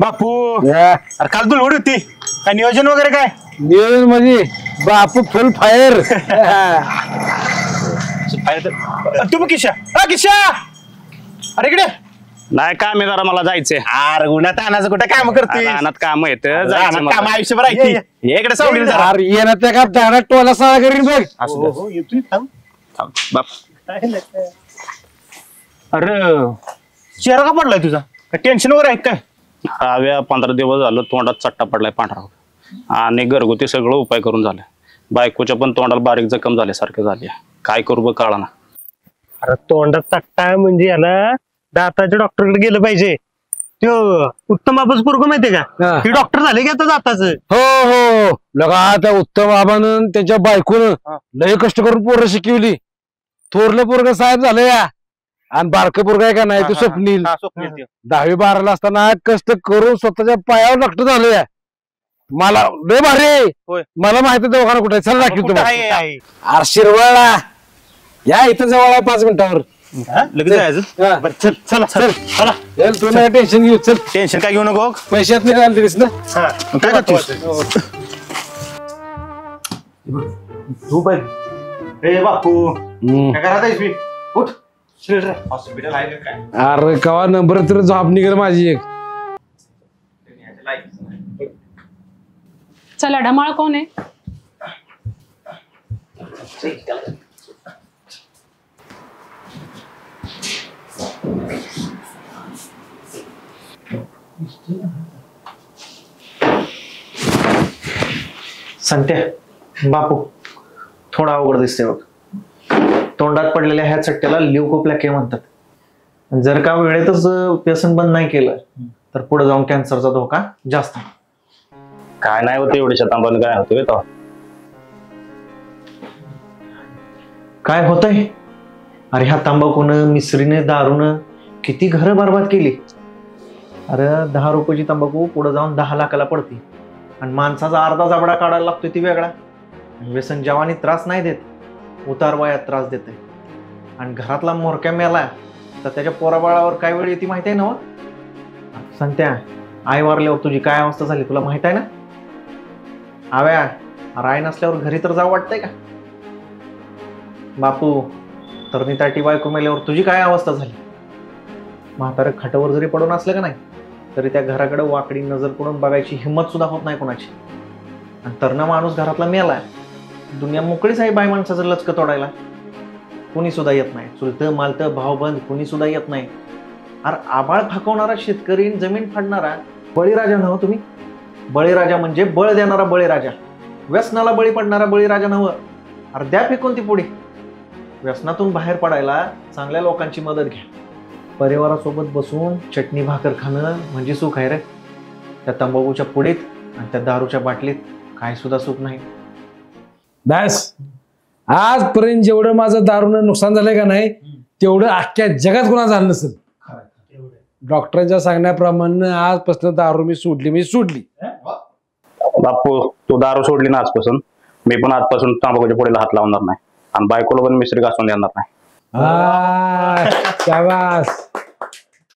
बापू अरे काल दुलवड होती काय नियोजन वगैरे काय नियोजन म्हणजे बापू फुल फायर. तुम्ही किशा किशा अरे इकडे नाही काम आहे जरा मला जायचंय. अरे उन्हात तानाचं कुठं काम करतोय रानात काम येत काम आयुष्यभर आहे इकडे सावली जरा अरे ये ना त्या का दारात टोला साळा करीन बघ. अरे चेहरा का पडलाय तुझा काय टेन्शन वगैरे आहे काय हव्या 15 दिवस झालं तोंडात चट्टा पडलाय पांढरा आणि घरगुती सगळं उपाय करून झालं. बायकोच्या पण तोंडाला बारीक जखम झाल्यासारखं झाली. काय करू बघ कळा ना. अरे तोंडात चट्टा म्हणजे याला दाताच्या डॉक्टरकडे गेलं पाहिजे. तो उत्तम बाबाच पोरग माहितीये हा. का ते डॉक्टर झाले की आता दाताचं. हो हो लगा आता उत्तम बाबानं त्यांच्या बायकोनं लय कष्ट करून पोरं शिकवली. थोरलं पोरग साहेब झालं या आणि बारकं पोरग आहे का नाही तो स्वप्नील हा, स्वप्नील ते. 10वी 12ला असताना कष्ट करून स्वतःच्या पायावर डॉक्टर झालं या. मला लय भारी आहे. होय. मला माहिती आहे दवाखाना कुठे चल दाखव कुठं तुम्हाला. आहे? अरे शिरवाळा या इथं जवळ आहे 5 मिनिटावर. हा, लगेच जायचं हा. बरं, चल चला चल चला चल तू नाही टेन्शन घेऊ चल. टेन्शन काय घेऊ नको पैशात नाही आणलीस ना. हा, मग काय करतोस तू पण ए बापू काय करत आहेस मी उठ हॉस्पिटल आहे का काय अरे कवा नंबर तर जॉब निघेल माझी एक. चला ढमाळ कोण आहे? सांगते बापू थोडा अवघड दिसते बघ. तोंडात पडलेल्या ह्या चट्ट्याला ल्युकोप्लॅके म्हणतात. जर का वेळेतच व्यसन बंद नाही केलं तर पुढे जाऊन कॅन्सरचा धोका जास्त. काय नाही होतं एवढ्या शतांबाने काय होतं तो. काय होतंय अरे ह्या तंबाखूनं मिसरीने दारूनं किती घरं बर्बाद केली. अरे 10 रुपयाची तंबाखू पुढे जाऊन 10 लाखाला पडते आणि माणसाचा अर्धा जाबडा काढायला लागतोय ती वेगळा. व्यसन जवानी त्रास नाही देत उतार वयात त्रास देते. आणि घरातला मोरक्या मेला तर त्याच्या पोराबाळावर काय वेळ येते माहिती आहे ना. सांगत्या आई वारल्यावर तुझी काय अवस्था झाली तुला माहित आहे ना. आव्या राय नसल्यावर घरी तर जावं वाटतंय का बापू. तरणी ताटी बायको मेल्यावर तुझी काय अवस्था झाली. म्हातारं खाटावर जरी पडून असलं का नाही तरी त्या घराकडे वाकडी नजर पडून बघायची हिंमत सुद्धा होत नाही कोणाची. आणि तरणा माणूस घरातला मेलाय दुनिया मोकळीच आहे बाय माणसाचं लचकं तोडायला. कुणी सुद्धा येत नाही. चुलतं मालतं भावबंद कुणी सुद्धा येत नाही. अरे आभाळ फाकवणारा शेतकरी जमीन फाडणारा बळीराजा नव्ह तुम्ही. बळीराजा म्हणजे बळ देणारा बळीराजा. व्यसनाला बळी पडणारा बळीराजा नव्ह. अरे द्या फेकून ती पुढे. व्यसनातून बाहेर पडायला चांगल्या लोकांची मदत घ्या. परिवारासोबत बसून चटणी भाकर खाणं म्हणजे सुख आहे रे. त्या तंबाखूच्या पुडीत आणि त्या दारूच्या बाटलीत काय सुद्धा सुख नाही. बस आजपर्यंत जेवढं माझं दारूनं नुकसान झालंय का नाही तेवढं अख्ख्या जगात कोणा झालं नसेल. डॉक्टरांच्या सांगण्याप्रमाणे आजपासून दारू मी सोडली. बापू तू दारू सोडली ना आजपासून मी पण आजपासून तंबाखूच्या पुढेला हात लावणार नाही आणि बायकोला पण मिसरी घासून देणार नाही. शाबास